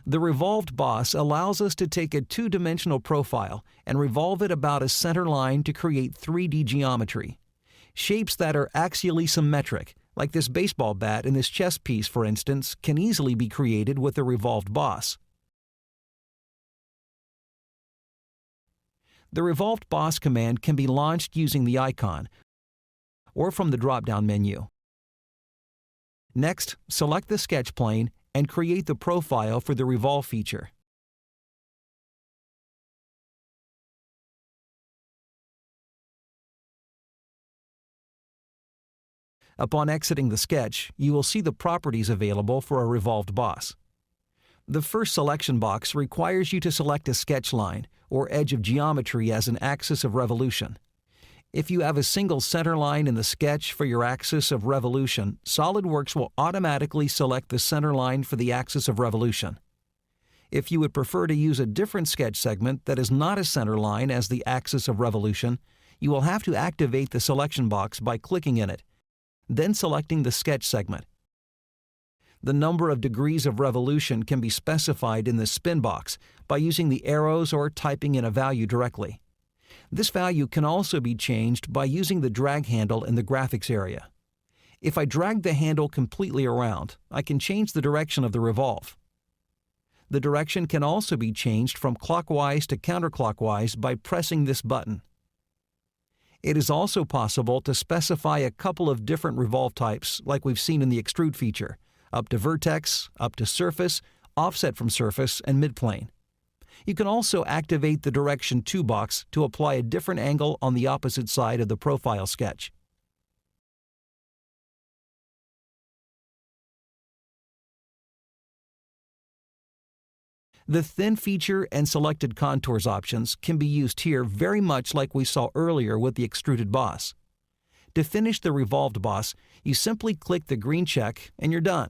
The revolved boss allows us to take a two-dimensional profile and revolve it about a center line to create 3D geometry. Shapes that are axially symmetric, like this baseball bat and this chess piece for instance, can easily be created with the revolved boss. The revolved boss command can be launched using the icon or from the drop-down menu. Next, select the sketch plane and create the profile for the Revolve feature. Upon exiting the sketch, you will see the properties available for a revolved boss. The first selection box requires you to select a sketch line or edge of geometry as an axis of revolution. If you have a single center line in the sketch for your axis of revolution, SolidWorks will automatically select the center line for the axis of revolution. If you would prefer to use a different sketch segment that is not a center line as the axis of revolution, you will have to activate the selection box by clicking in it, then selecting the sketch segment. The number of degrees of revolution can be specified in the spin box by using the arrows or typing in a value directly. This value can also be changed by using the drag handle in the graphics area. If I drag the handle completely around, I can change the direction of the revolve. The direction can also be changed from clockwise to counterclockwise by pressing this button. It is also possible to specify a couple of different revolve types like we've seen in the extrude feature, up to vertex, up to surface, offset from surface, and midplane. You can also activate the Direction To box to apply a different angle on the opposite side of the profile sketch. The Thin feature and Selected Contours options can be used here very much like we saw earlier with the extruded boss. To finish the revolved boss, you simply click the green check and you're done.